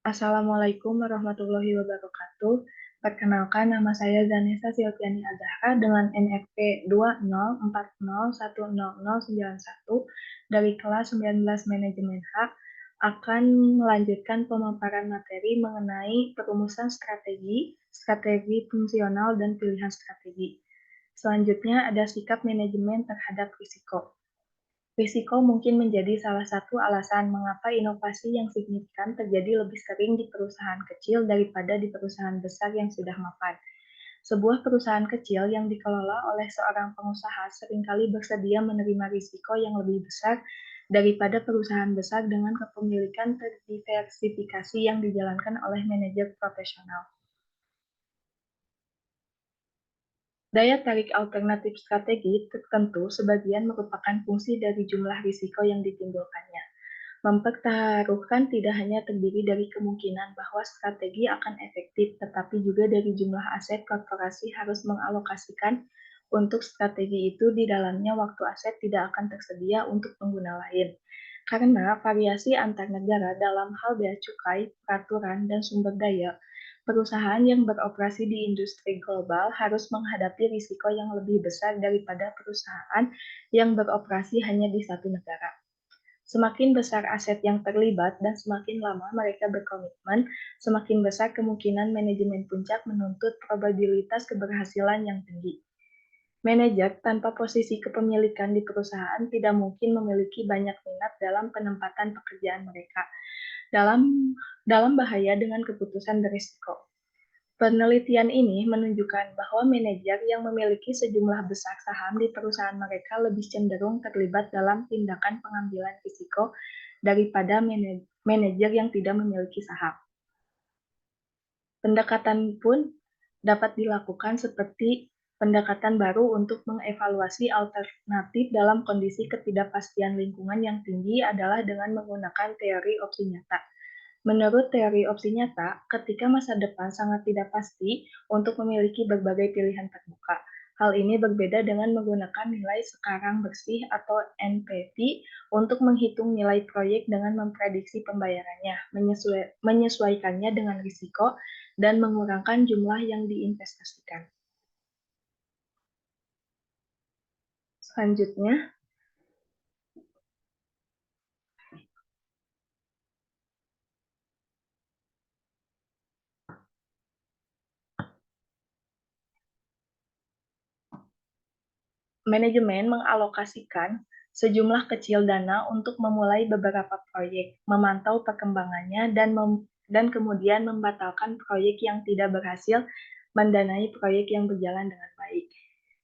Assalamualaikum warahmatullahi wabarakatuh. Perkenalkan, nama saya Zanesa Silviani Azahra dengan NFP 20401091 dari kelas 19 Manajemen Hak akan melanjutkan pemaparan materi mengenai perumusan strategi, strategi fungsional, dan pilihan strategi. Selanjutnya ada sikap manajemen terhadap risiko. Risiko mungkin menjadi salah satu alasan mengapa inovasi yang signifikan terjadi lebih sering di perusahaan kecil daripada di perusahaan besar yang sudah mapan. Sebuah perusahaan kecil yang dikelola oleh seorang pengusaha seringkali bersedia menerima risiko yang lebih besar daripada perusahaan besar dengan kepemilikan terdiversifikasi yang dijalankan oleh manajer profesional. Daya tarik alternatif strategi tertentu sebagian merupakan fungsi dari jumlah risiko yang ditimbulkannya. Mempertaruhkan tidak hanya terdiri dari kemungkinan bahwa strategi akan efektif, tetapi juga dari jumlah aset korporasi harus mengalokasikan untuk strategi itu di dalamnya waktu aset tidak akan tersedia untuk pengguna lain. Karena variasi antar negara dalam hal bea cukai, peraturan, dan sumber daya, perusahaan yang beroperasi di industri global harus menghadapi risiko yang lebih besar daripada perusahaan yang beroperasi hanya di satu negara. Semakin besar aset yang terlibat dan semakin lama mereka berkomitmen, semakin besar kemungkinan manajemen puncak menuntut probabilitas keberhasilan yang tinggi. Manajer tanpa posisi kepemilikan di perusahaan tidak mungkin memiliki banyak minat dalam penempatan pekerjaan mereka. Dalam bahaya dengan keputusan berisiko. Penelitian ini menunjukkan bahwa manajer yang memiliki sejumlah besar saham di perusahaan mereka lebih cenderung terlibat dalam tindakan pengambilan risiko daripada manajer yang tidak memiliki saham. Pendekatan pun dapat dilakukan seperti pendekatan baru untuk mengevaluasi alternatif dalam kondisi ketidakpastian lingkungan yang tinggi adalah dengan menggunakan teori opsi nyata. Menurut teori opsi nyata, ketika masa depan sangat tidak pasti untuk memiliki berbagai pilihan terbuka. Hal ini berbeda dengan menggunakan nilai sekarang bersih atau NPV untuk menghitung nilai proyek dengan memprediksi pembayarannya, menyesuaikannya dengan risiko, dan mengurangkan jumlah yang diinvestasikan. Selanjutnya, manajemen mengalokasikan sejumlah kecil dana untuk memulai beberapa proyek, memantau perkembangannya, dan kemudian membatalkan proyek yang tidak berhasil, mendanai proyek yang berjalan dengan baik.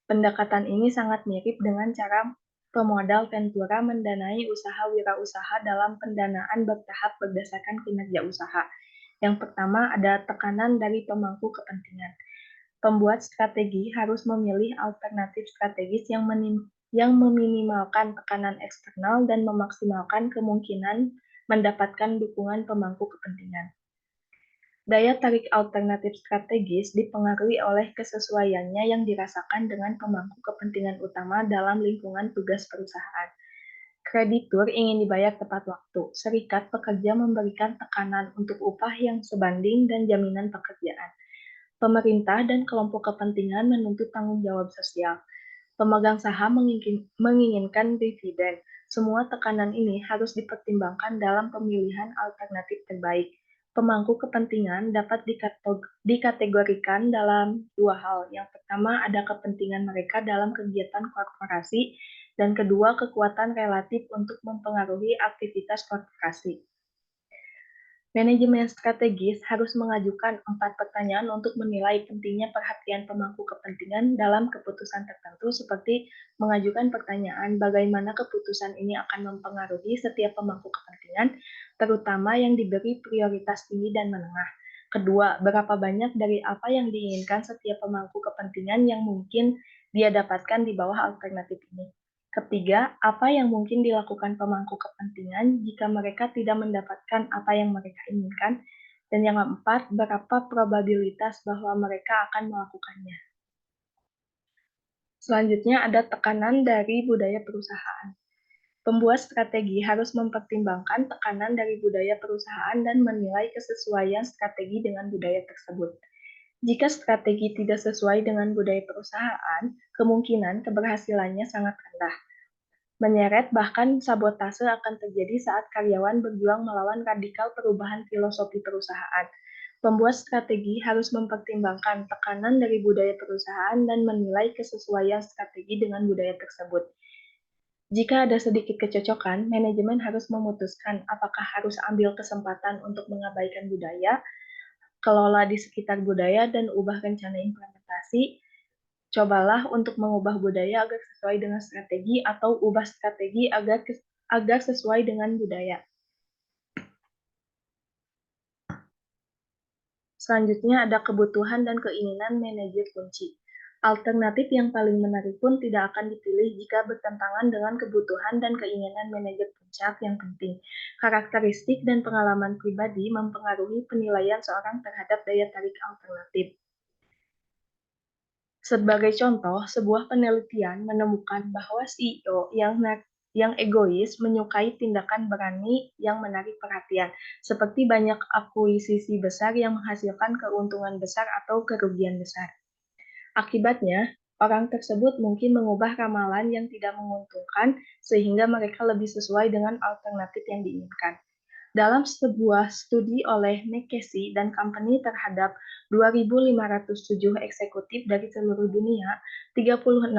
Pendekatan ini sangat mirip dengan cara pemodal Ventura mendanai usaha wirausaha dalam pendanaan bertahap berdasarkan kinerja usaha. Yang pertama ada tekanan dari pemangku kepentingan. Pembuat strategi harus memilih alternatif strategis yang meminimalkan tekanan eksternal dan memaksimalkan kemungkinan mendapatkan dukungan pemangku kepentingan. Daya tarik alternatif strategis dipengaruhi oleh kesesuaiannya yang dirasakan dengan pemangku kepentingan utama dalam lingkungan tugas perusahaan. Kreditur ingin dibayar tepat waktu. Serikat pekerja memberikan tekanan untuk upah yang sebanding dan jaminan pekerjaan. Pemerintah dan kelompok kepentingan menuntut tanggung jawab sosial. Pemegang saham menginginkan dividen. Semua tekanan ini harus dipertimbangkan dalam pemilihan alternatif terbaik. Pemangku kepentingan dapat dikategorikan dalam dua hal. Yang pertama ada kepentingan mereka dalam kegiatan korporasi, dan kedua kekuatan relatif untuk mempengaruhi aktivitas korporasi. Manajemen strategis harus mengajukan 4 pertanyaan untuk menilai pentingnya perhatian pemangku kepentingan dalam keputusan tertentu, seperti mengajukan pertanyaan bagaimana keputusan ini akan mempengaruhi setiap pemangku kepentingan, terutama yang diberi prioritas tinggi dan menengah. Kedua, berapa banyak dari apa yang diinginkan setiap pemangku kepentingan yang mungkin dia dapatkan di bawah alternatif ini. Ketiga, apa yang mungkin dilakukan pemangku kepentingan jika mereka tidak mendapatkan apa yang mereka inginkan? Dan yang keempat, berapa probabilitas bahwa mereka akan melakukannya? Selanjutnya ada tekanan dari budaya perusahaan. Pembuat strategi harus mempertimbangkan tekanan dari budaya perusahaan dan menilai kesesuaian strategi dengan budaya tersebut. Jika strategi tidak sesuai dengan budaya perusahaan, kemungkinan keberhasilannya sangat rendah. Menyeret bahkan sabotase akan terjadi saat karyawan berjuang melawan radikal perubahan filosofi perusahaan. Pembuat strategi harus mempertimbangkan tekanan dari budaya perusahaan dan menilai kesesuaian strategi dengan budaya tersebut. Jika ada sedikit kecocokan, manajemen harus memutuskan apakah harus ambil kesempatan untuk mengabaikan budaya, kelola di sekitar budaya, dan ubah rencana implementasi. Cobalah untuk mengubah budaya agar sesuai dengan strategi atau ubah strategi agar sesuai dengan budaya. Selanjutnya ada kebutuhan dan keinginan manajer kunci. Alternatif yang paling menarik pun tidak akan dipilih jika bertentangan dengan kebutuhan dan keinginan manajer puncak yang penting. Karakteristik dan pengalaman pribadi mempengaruhi penilaian seorang terhadap daya tarik alternatif. Sebagai contoh, sebuah penelitian menemukan bahwa CEO yang egois menyukai tindakan berani yang menarik perhatian, seperti banyak akuisisi besar yang menghasilkan keuntungan besar atau kerugian besar. Akibatnya, orang tersebut mungkin mengubah ramalan yang tidak menguntungkan sehingga mereka lebih sesuai dengan alternatif yang diinginkan. Dalam sebuah studi oleh McKinsey dan Company terhadap 2.507 eksekutif dari seluruh dunia, 36%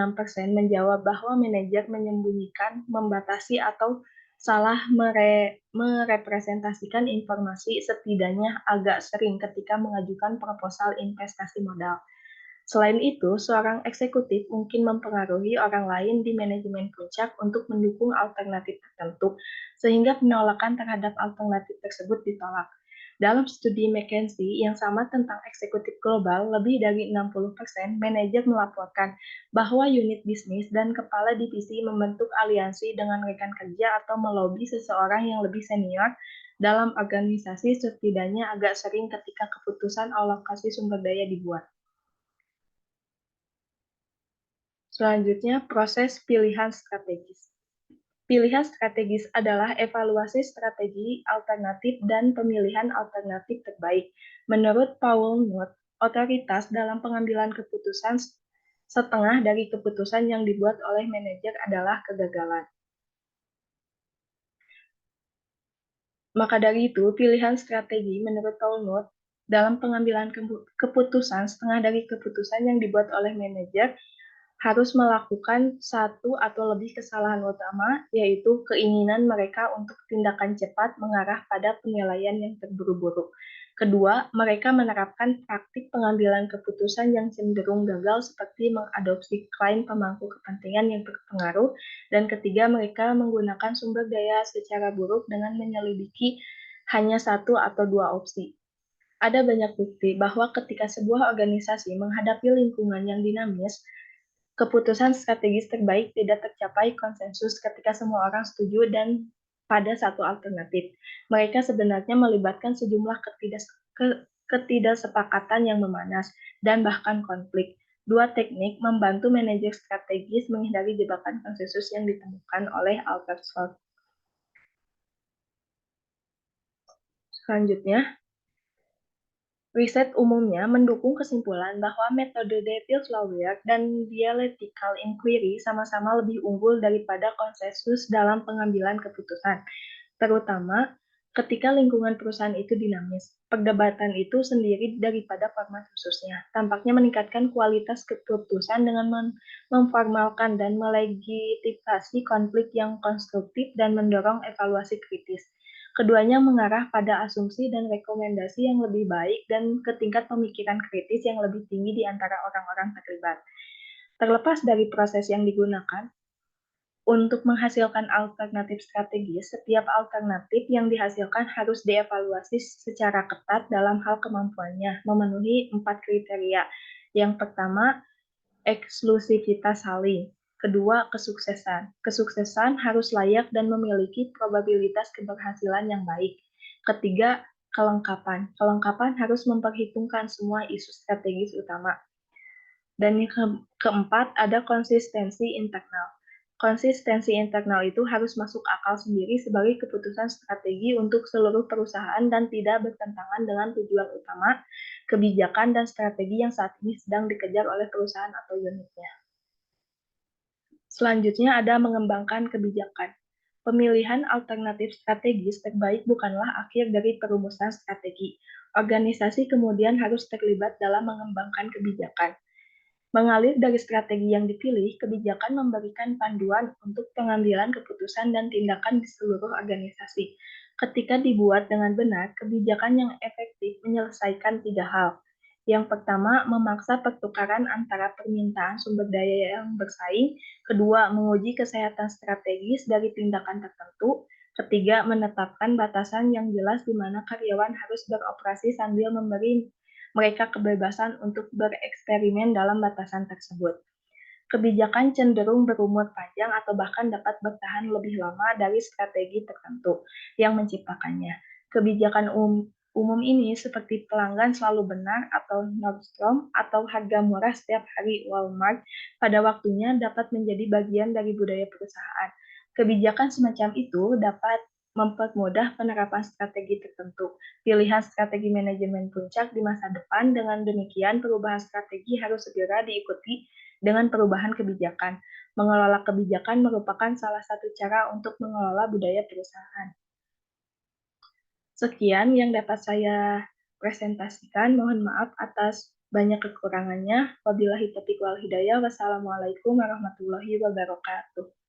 menjawab bahwa manajer menyembunyikan, membatasi, atau salah merepresentasikan informasi setidaknya agak sering ketika mengajukan proposal investasi modal. Selain itu, seorang eksekutif mungkin mempengaruhi orang lain di manajemen puncak untuk mendukung alternatif tertentu, sehingga penolakan terhadap alternatif tersebut ditolak. Dalam studi McKinsey yang sama tentang eksekutif global, lebih dari 60% manajer melaporkan bahwa unit bisnis dan kepala divisi membentuk aliansi dengan rekan kerja atau melobi seseorang yang lebih senior dalam organisasi setidaknya agak sering ketika keputusan alokasi sumber daya dibuat. Selanjutnya, proses pilihan strategis. Pilihan strategis adalah evaluasi strategi alternatif dan pemilihan alternatif terbaik. Menurut Paul Nutt, otoritas dalam pengambilan keputusan setengah dari keputusan yang dibuat oleh manajer adalah kegagalan. Maka dari itu, pilihan strategi menurut Paul Nutt dalam pengambilan keputusan setengah dari keputusan yang dibuat oleh manajer harus melakukan satu atau lebih kesalahan utama, yaitu keinginan mereka untuk tindakan cepat mengarah pada penilaian yang terburu-buru. Kedua, mereka menerapkan praktik pengambilan keputusan yang cenderung gagal seperti mengadopsi klaim pemangku kepentingan yang berpengaruh. Dan ketiga, mereka menggunakan sumber daya secara buruk dengan menyelidiki hanya satu atau dua opsi. Ada banyak bukti bahwa ketika sebuah organisasi menghadapi lingkungan yang dinamis, keputusan strategis terbaik tidak tercapai konsensus ketika semua orang setuju dan pada satu alternatif. Mereka sebenarnya melibatkan sejumlah ketidaksepakatan yang memanas dan bahkan konflik. Dua teknik membantu manajer strategis menghindari jebakan konsensus yang ditemukan oleh Albert Schweitzer. Selanjutnya, riset umumnya mendukung kesimpulan bahwa metode Devils Lawyer dan dialectical inquiry sama-sama lebih unggul daripada konsensus dalam pengambilan keputusan, terutama ketika lingkungan perusahaan itu dinamis. Perdebatan itu sendiri daripada format khususnya tampaknya meningkatkan kualitas keputusan dengan memformalkan dan melegitimasi konflik yang konstruktif dan mendorong evaluasi kritis. Keduanya mengarah pada asumsi dan rekomendasi yang lebih baik dan ke tingkat pemikiran kritis yang lebih tinggi di antara orang-orang terlibat. Terlepas dari proses yang digunakan, untuk menghasilkan alternatif strategis, setiap alternatif yang dihasilkan harus dievaluasi secara ketat dalam hal kemampuannya memenuhi 4 kriteria. Yang pertama, eksklusivitas saling. Kedua, kesuksesan. Kesuksesan harus layak dan memiliki probabilitas keberhasilan yang baik. Ketiga, kelengkapan. Kelengkapan harus memperhitungkan semua isu strategis utama. Dan yang keempat, ada konsistensi internal. Konsistensi internal itu harus masuk akal sendiri sebagai keputusan strategi untuk seluruh perusahaan dan tidak bertentangan dengan tujuan utama, kebijakan, dan strategi yang saat ini sedang dikejar oleh perusahaan atau unitnya. Selanjutnya ada mengembangkan kebijakan. Pemilihan alternatif strategis terbaik bukanlah akhir dari perumusan strategi. Organisasi kemudian harus terlibat dalam mengembangkan kebijakan. Mengalir dari strategi yang dipilih, kebijakan memberikan panduan untuk pengambilan keputusan dan tindakan di seluruh organisasi. Ketika dibuat dengan benar, kebijakan yang efektif menyelesaikan tiga hal. Yang pertama, memaksa pertukaran antara permintaan sumber daya yang bersaing. Kedua, menguji kesehatan strategis dari tindakan tertentu. Ketiga, menetapkan batasan yang jelas di mana karyawan harus beroperasi sambil memberi mereka kebebasan untuk bereksperimen dalam batasan tersebut. Kebijakan cenderung berumur panjang atau bahkan dapat bertahan lebih lama dari strategi tertentu yang menciptakannya. Kebijakan umum ini seperti pelanggan selalu benar atau Nordstrom atau harga murah setiap hari Walmart pada waktunya dapat menjadi bagian dari budaya perusahaan. Kebijakan semacam itu dapat mempermudah penerapan strategi tertentu, pilihan strategi manajemen puncak di masa depan. Dengan demikian, perubahan strategi harus segera diikuti dengan perubahan kebijakan. Mengelola kebijakan merupakan salah satu cara untuk mengelola budaya perusahaan. Sekian yang dapat saya presentasikan. Mohon maaf atas banyak kekurangannya. Wabillahi taufiq wal hidayah. Wassalamualaikum warahmatullahi wabarakatuh.